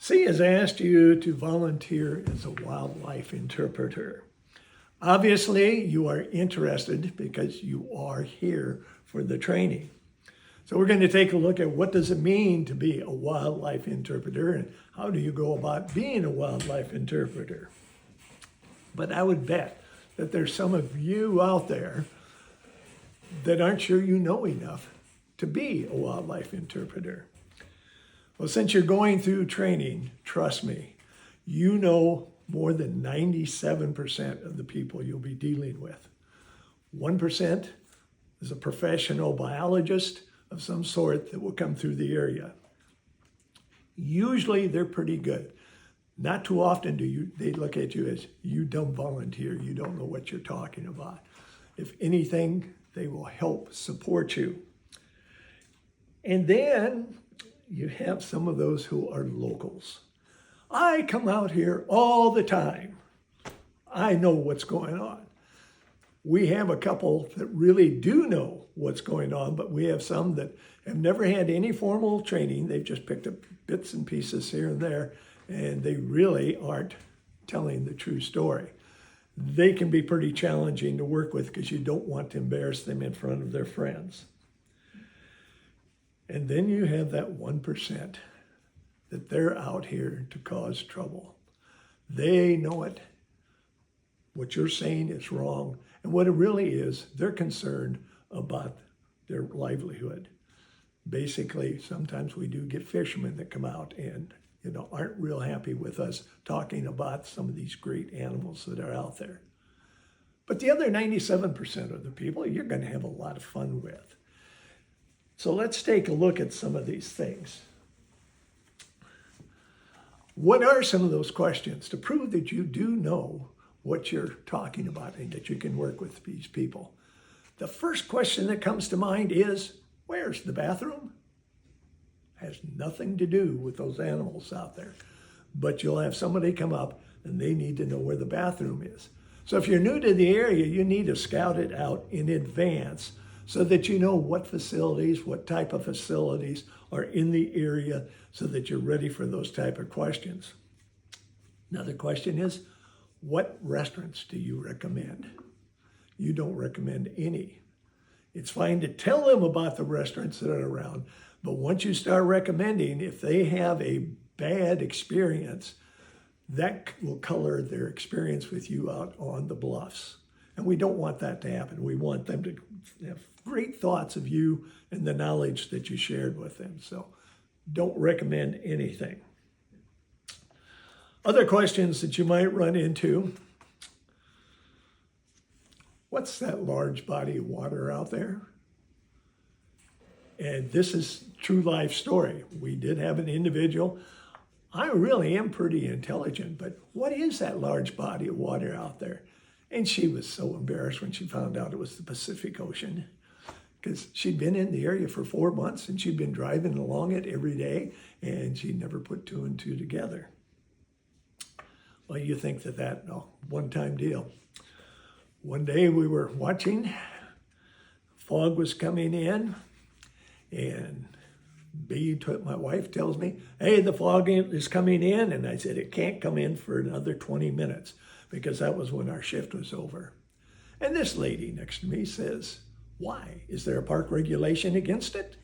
C has asked you to volunteer as a wildlife interpreter. Obviously, you are interested because you are here for the training. So we're going to take a look at what does it mean to be a wildlife interpreter and how do you go about being a wildlife interpreter. But I would bet that there's some of you out there that aren't sure you know enough to be a wildlife interpreter. Well, since you're going through training, trust me, you know more than 97% of the people you'll be dealing with. 1% is a professional biologist of some sort that will come through the area. Usually they're pretty good. Not too often do they look at you as you dumb volunteer, you don't know what you're talking about. If anything, they will help support you. And then you have some of those who are locals. I come out here all the time. I know what's going on. We have a couple that really do know what's going on, but we have some that have never had any formal training. They've just picked up bits and pieces here and there, and they really aren't telling the true story. They can be pretty challenging to work with because you don't want to embarrass them in front of their friends. And then you have that 1% that they're out here to cause trouble. They know it. What you're saying is wrong. And what it really is, they're concerned about their livelihood. Basically, sometimes we do get fishermen that come out and aren't real happy with us talking about some of these great animals that are out there. But the other 97% of the people you're going to have a lot of fun with. So let's take a look at some of these things. What are some of those questions to prove that you do know what you're talking about and that you can work with these people? The first question that comes to mind is, where's the bathroom? Has nothing to do with those animals out there. But you'll have somebody come up and they need to know where the bathroom is. So if you're new to the area, you need to scout it out in advance so that you know what facilities, what type of facilities are in the area so that you're ready for those type of questions. Another question is, what restaurants do you recommend? You don't recommend any. It's fine to tell them about the restaurants that are around, but once you start recommending, if they have a bad experience, that will color their experience with you out on the bluffs. And we don't want that to happen. We want them to have great thoughts of you and the knowledge that you shared with them. So don't recommend anything. Other questions that you might run into. What's that large body of water out there? And this is true life story. We did have an individual. I really am pretty intelligent, but what is that large body of water out there? And she was so embarrassed when she found out it was the Pacific Ocean, because she'd been in the area for 4 months and she'd been driving along it every day and she never put two and two together. Well, you think that one-time deal. One day we were watching, fog was coming in, and my wife tells me, hey, the fog is coming in. And I said, it can't come in for another 20 minutes because that was when our shift was over. And this lady next to me says, why? Is there a park regulation against it?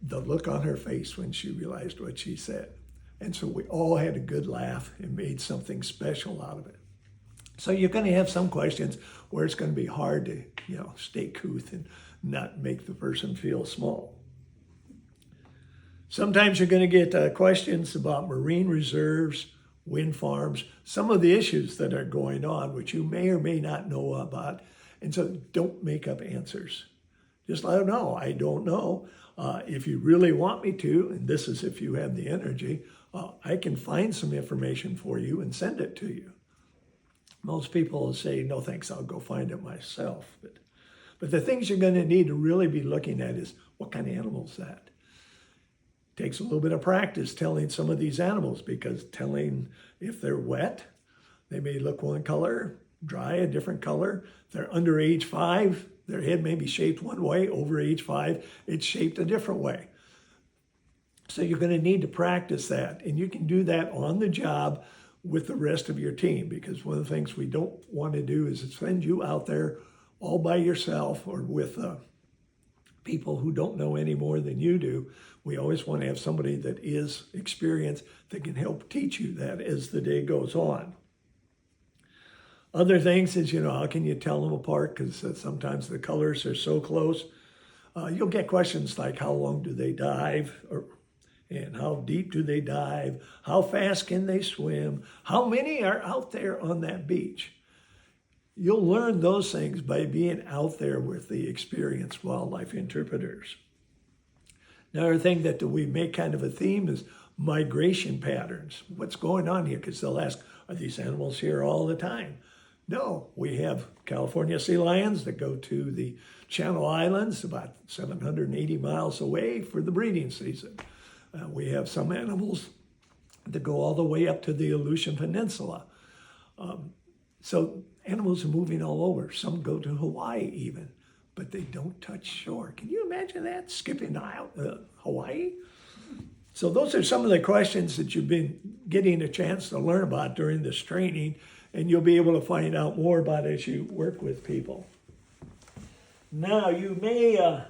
The look on her face when she realized what she said. And so we all had a good laugh and made something special out of it. So you're going to have some questions where it's going to be hard to, stay couth and not make the person feel small. Sometimes you're going to get questions about marine reserves, wind farms, some of the issues that are going on, which you may or may not know about. And so don't make up answers. Just let them know, I don't know. If you really want me to, and this is if you have the energy, I can find some information for you and send it to you. Most people will say, no thanks, I'll go find it myself. But the things you're going to need to really be looking at is, what kind of animal is that? Takes a little bit of practice telling some of these animals, because telling if they're wet, they may look one color, dry a different color. If they're under age 5, their head may be shaped one way. Over age 5, it's shaped a different way. So you're going to need to practice that. And you can do that on the job with the rest of your team, because one of the things we don't want to do is send you out there all by yourself or with people who don't know any more than you do. We always want to have somebody that is experienced that can help teach you that as the day goes on. Other things is, how can you tell them apart? Because sometimes the colors are so close. You'll get questions like, how long do they dive? And how deep do they dive? How fast can they swim? How many are out there on that beach? You'll learn those things by being out there with the experienced wildlife interpreters. Another thing that we make kind of a theme is migration patterns. What's going on here? Because they'll ask, are these animals here all the time? No, we have California sea lions that go to the Channel Islands, about 780 miles away for the breeding season. We have some animals that go all the way up to the Aleutian Peninsula. So animals are moving all over. Some go to Hawaii even, but they don't touch shore. Can you imagine that, skipping out Hawaii? So those are some of the questions that you've been getting a chance to learn about during this training, and you'll be able to find out more about as you work with people. Now, you may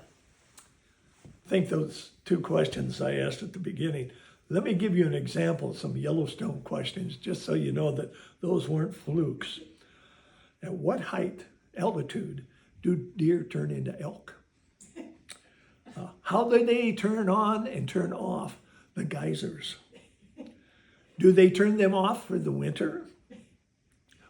think those two questions I asked at the beginning. Let me give you an example of some Yellowstone questions, just so you know that those weren't flukes. At what height, altitude, do deer turn into elk? How do they turn on and turn off the geysers? Do they turn them off for the winter?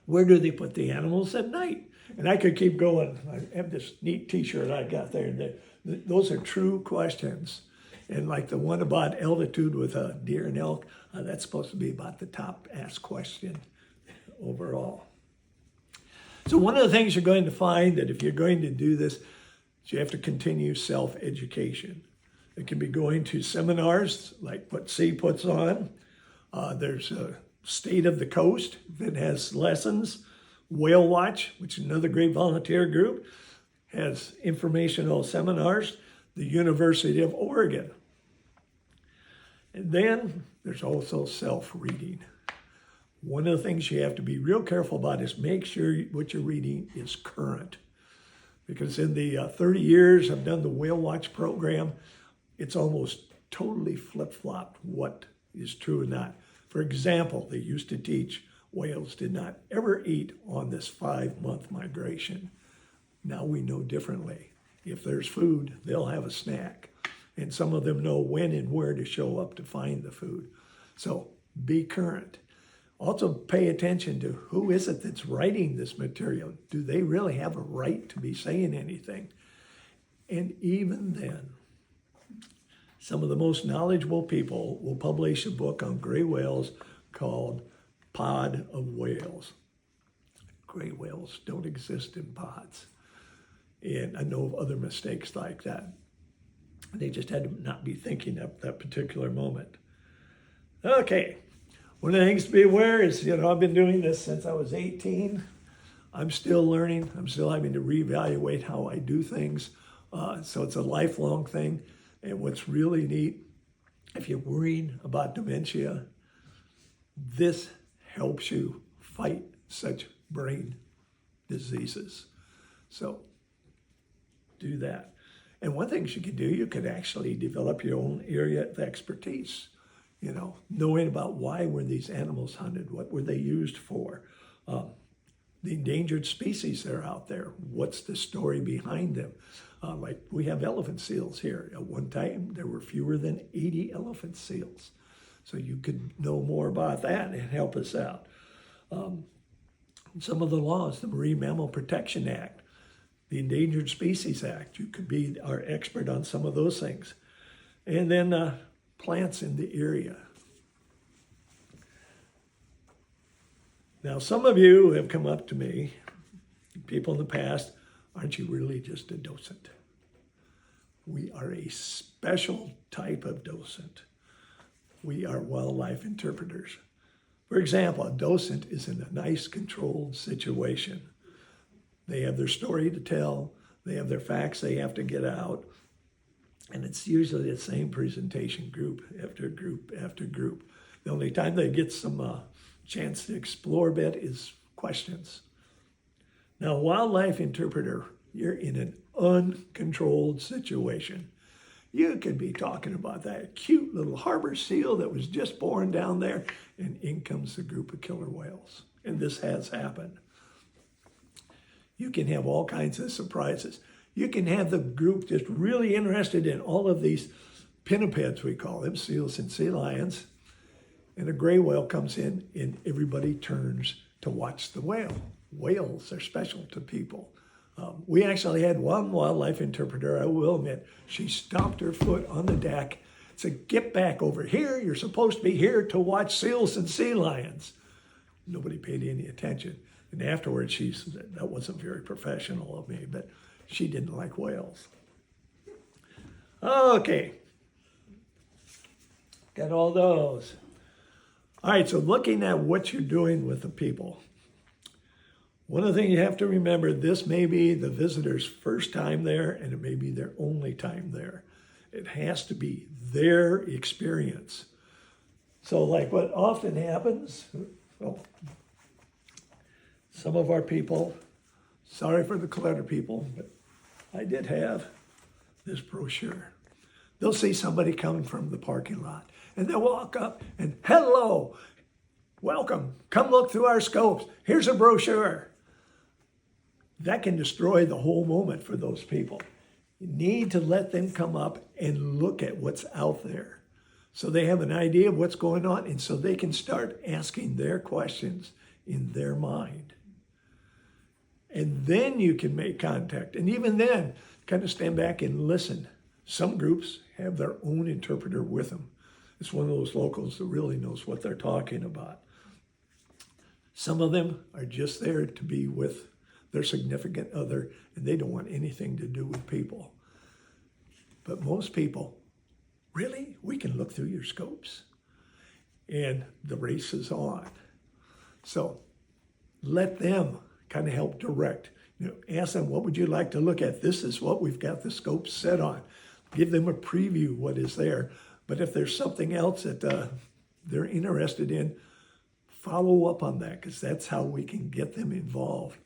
Where do they put the animals at night? And I could keep going. I have this neat t-shirt I got there. Those are true questions. And like the one about altitude with a deer and elk, that's supposed to be about the top asked question overall. So one of the things you're going to find that if you're going to do this, you have to continue self-education. It can be going to seminars like what SEA puts on. There's a State of the Coast that has lessons. Whale Watch, which is another great volunteer group, has informational seminars. The University of Oregon. And then there's also self-reading. One of the things you have to be real careful about is make sure what you're reading is current. Because in the 30 years I've done the Whale Watch program, it's almost totally flip-flopped what is true and not. For example, they used to teach whales did not ever eat on this 5-month migration. Now we know differently. If there's food, they'll have a snack. And some of them know when and where to show up to find the food. So be current. Also pay attention to who is it that's writing this material. Do they really have a right to be saying anything? And even then, some of the most knowledgeable people will publish a book on gray whales called Pod of Whales. Gray whales don't exist in pods. And I know of other mistakes like that. They just had to not be thinking at that particular moment. Okay, one of the things to be aware is, I've been doing this since I was 18. I'm still learning. I'm still having to reevaluate how I do things. So it's a lifelong thing. And what's really neat, if you're worried about dementia, this helps you fight such brain diseases. So do that. And one thing you could do, you could actually develop your own area of expertise, knowing about why were these animals hunted, what were they used for, the endangered species that are out there, what's the story behind them. Like we have elephant seals here. At one time, there were fewer than 80 elephant seals. So you could know more about that and help us out. Some of the laws, the Marine Mammal Protection Act, the Endangered Species Act, you could be our expert on some of those things. And then plants in the area. Now, some of you have come up to me, people in the past, aren't you really just a docent? We are a special type of docent. We are wildlife interpreters. For example, a docent is in a nice controlled situation. They have their story to tell. They have their facts they have to get out. And it's usually the same presentation, group after group after group. The only time they get some chance to explore a bit is questions. Now, wildlife interpreter, you're in an uncontrolled situation. You could be talking about that cute little harbor seal that was just born down there, and in comes a group of killer whales. And this has happened. You can have all kinds of surprises. You can have the group just really interested in all of these pinnipeds, we call them, seals and sea lions. And a gray whale comes in and everybody turns to watch the whale. Whales are special to people. We actually had one wildlife interpreter, I will admit, she stomped her foot on the deck, said, "Get back over here. You're supposed to be here to watch seals and sea lions." Nobody paid any attention. And afterwards, she said, "That wasn't very professional of me," but she didn't like whales. Okay. Got all those. All right, so looking at what you're doing with the people. One of the things you have to remember, this may be the visitor's first time there, and it may be their only time there. It has to be their experience. So like what often happens, well, some of our people, sorry for the clutter people, but I did have this brochure. They'll see somebody coming from the parking lot, and they'll walk up and, "Hello, welcome, come look through our scopes. Here's a brochure." That can destroy the whole moment for those people. You need to let them come up and look at what's out there so they have an idea of what's going on, and so they can start asking their questions in their mind. And then you can make contact. And even then, kind of stand back and listen. Some groups have their own interpreter with them. It's one of those locals that really knows what they're talking about. Some of them are just there to be with their significant other, and they don't want anything to do with people. But most people, really? We can look through your scopes? And the race is on. So let them kind of help direct. Ask them, what would you like to look at? This is what we've got the scope set on. Give them a preview what is there. But if there's something else that they're interested in, follow up on that, because that's how we can get them involved.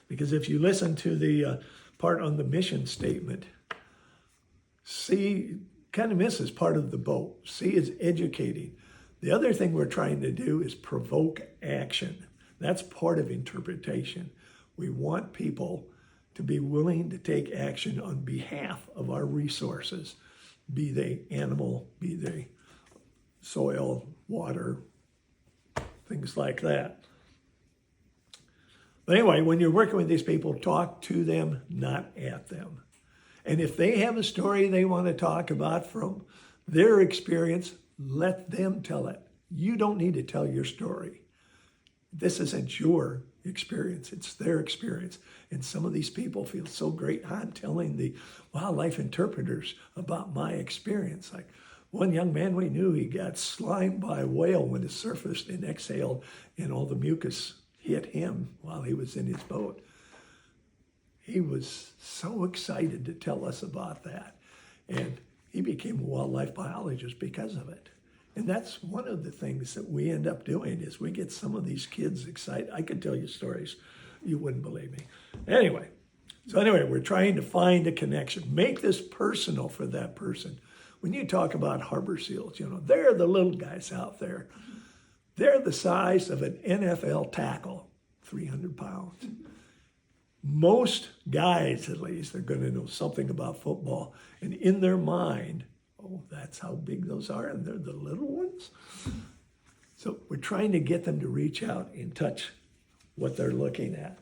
Because if you listen to the part on the mission statement, C kind of misses part of the boat. C is educating. The other thing we're trying to do is provoke action. That's part of interpretation. We want people to be willing to take action on behalf of our resources, be they animal, be they soil, water, things like that. But anyway, when you're working with these people, talk to them, not at them. And if they have a story they want to talk about from their experience, let them tell it. You don't need to tell your story. This isn't your experience, it's their experience. And some of these people feel so great, I'm telling the wildlife interpreters about my experience. Like one young man we knew, he got slimed by a whale when it surfaced and exhaled, and all the mucus hit him while he was in his boat. He was so excited to tell us about that. And he became a wildlife biologist because of it. And that's one of the things that we end up doing is we get some of these kids excited. I could tell you stories. You wouldn't believe me. Anyway, we're trying to find a connection. Make this personal for that person. When you talk about harbor seals, they're the little guys out there. They're the size of an NFL tackle, 300 pounds. Most guys, at least, are going to know something about football. And in their mind, oh, that's how big those are, and they're the little ones. So we're trying to get them to reach out and touch what they're looking at.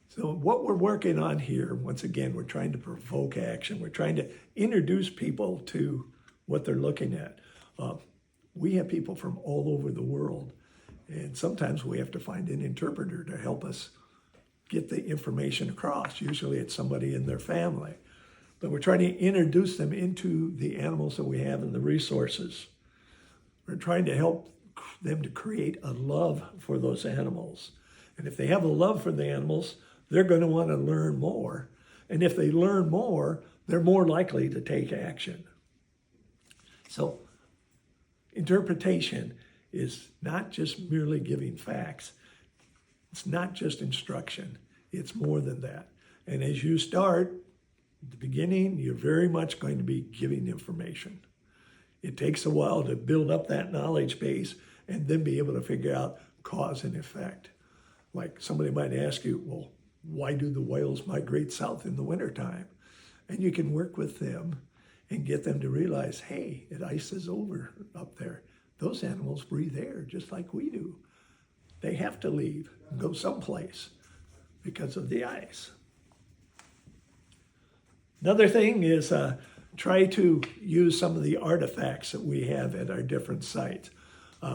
So what we're working on here, once again, we're trying to provoke action. We're trying to introduce people to what they're looking at. We have people from all over the world, and sometimes we have to find an interpreter to help us get the information across. Usually it's somebody in their family. But we're trying to introduce them into the animals that we have and the resources. We're trying to help them to create a love for those animals. And if they have a love for the animals, they're going to want to learn more. And if they learn more, they're more likely to take action. So interpretation is not just merely giving facts. It's not just instruction. It's more than that. And as you start, at the beginning, you're very much going to be giving information. It takes a while to build up that knowledge base and then be able to figure out cause and effect. Like somebody might ask you, well, why do the whales migrate south in the wintertime? And you can work with them and get them to realize, hey, it ices over up there. Those animals breathe air just like we do. They have to leave and go someplace because of the ice. Another thing is try to use some of the artifacts that we have at our different sites.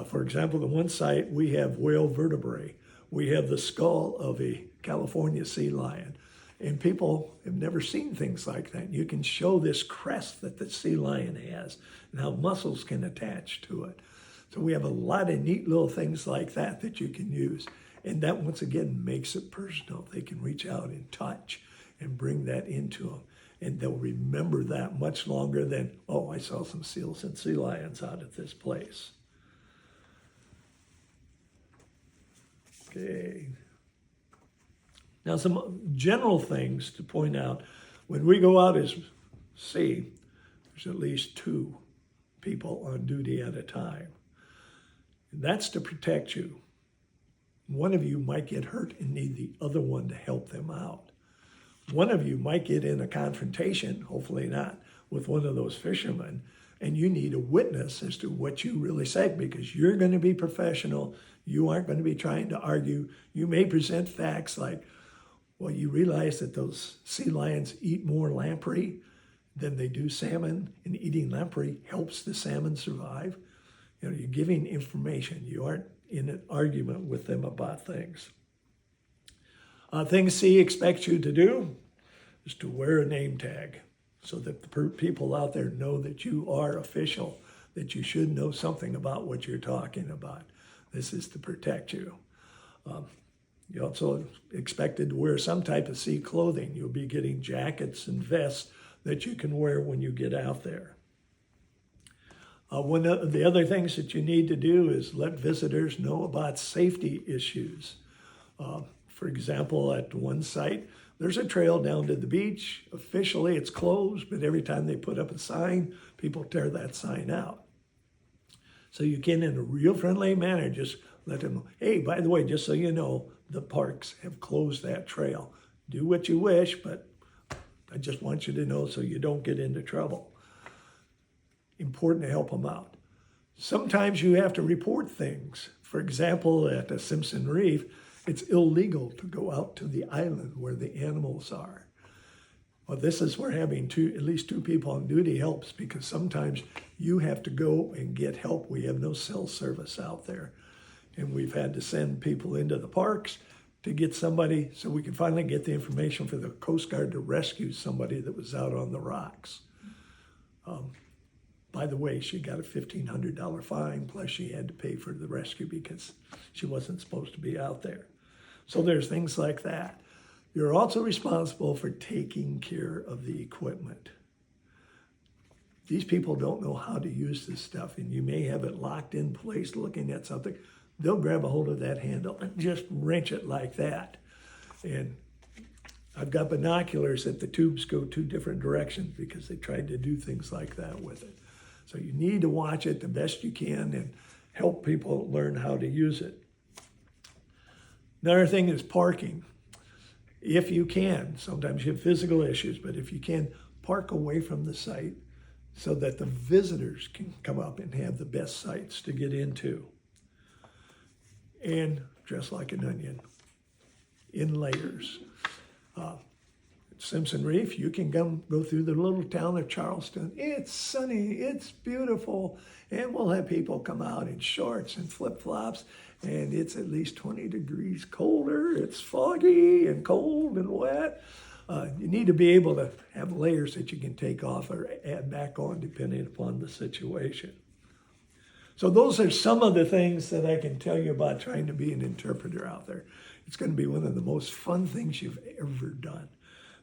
For example, at one site, we have whale vertebrae. We have the skull of a California sea lion. And people have never seen things like that. You can show this crest that the sea lion has and how muscles can attach to it. So we have a lot of neat little things like that that you can use. And that, once again, makes it personal. They can reach out and touch and bring that into them. And they'll remember that much longer than, oh, I saw some seals and sea lions out at this place. Okay. Now, some general things to point out. When we go out at sea, there's at least 2 people on duty at a time. And that's to protect you. One of you might get hurt and need the other one to help them out. One of you might get in a confrontation, hopefully not, with one of those fishermen, and you need a witness as to what you really said, because you're going to be professional. You aren't going to be trying to argue. You may present facts like, well, you realize that those sea lions eat more lamprey than they do salmon, and eating lamprey helps the salmon survive. You know, you're giving information. You aren't in an argument with them about things. Things C expects you to do is to wear a name tag so that the people out there know that you are official, that you should know something about what you're talking about. This is to protect you. You're also expected to wear some type of sea clothing. You'll be getting jackets and vests that you can wear when you get out there. One of the other things that you need to do is let visitors know about safety issues. For example, at one site, there's a trail down to the beach. Officially, it's closed, but every time they put up a sign, people tear that sign out. So you can, in a real friendly manner, just let them know, hey, by the way, just so you know, the parks have closed that trail. Do what you wish, but I just want you to know so you don't get into trouble. Important to help them out. Sometimes you have to report things. For example, at Simpson Reef, it's illegal to go out to the island where the animals are. Well, this is where having at least 2 people on duty helps, because sometimes you have to go and get help. We have no cell service out there. And we've had to send people into the parks to get somebody so we can finally get the information for the Coast Guard to rescue somebody that was out on the rocks. By the way, she got a $1,500 fine, plus she had to pay for the rescue because she wasn't supposed to be out there. So there's things like that. You're also responsible for taking care of the equipment. These people don't know how to use this stuff, and you may have it locked in place looking at something. They'll grab a hold of that handle and just wrench it like that. And I've got binoculars that the tubes go 2 different directions because they tried to do things like that with it. So you need to watch it the best you can and help people learn how to use it. Another thing is parking. If you can, sometimes you have physical issues, but if you can, park away from the site so that the visitors can come up and have the best sites to get into. And dress like an onion, in layers. Simpson Reef, you can go through the little town of Charleston. It's sunny, it's beautiful, and we'll have people come out in shorts and flip-flops, and it's at least 20 degrees colder. It's foggy and cold and wet. You need to be able to have layers that you can take off or add back on depending upon the situation. So those are some of the things that I can tell you about trying to be an interpreter out there. It's going to be one of the most fun things you've ever done,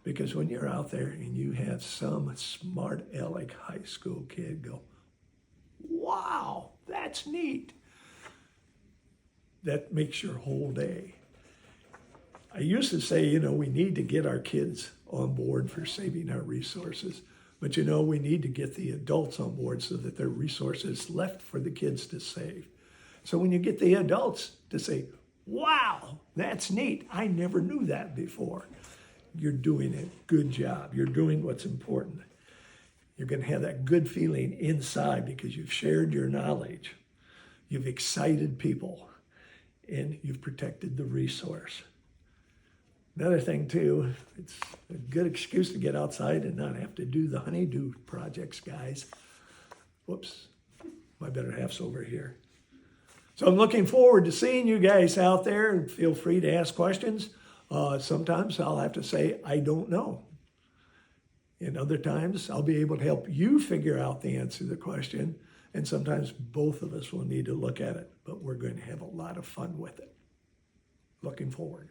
Because when you're out there and you have some smart aleck high school kid go, wow, that's neat, that makes your whole day. I used to say, we need to get our kids on board for saving our resources. But we need to get the adults on board so that there are resources left for the kids to save. So when you get the adults to say, wow, that's neat, I never knew that before, you're doing a good job. You're doing what's important. You're going to have that good feeling inside because you've shared your knowledge. You've excited people, and you've protected the resource. Another thing, too, it's a good excuse to get outside and not have to do the honeydew projects, guys. Whoops, my better half's over here. So I'm looking forward to seeing you guys out there, and feel free to ask questions. Sometimes I'll have to say, I don't know. And other times I'll be able to help you figure out the answer to the question. And sometimes both of us will need to look at it, but we're going to have a lot of fun with it. Looking forward.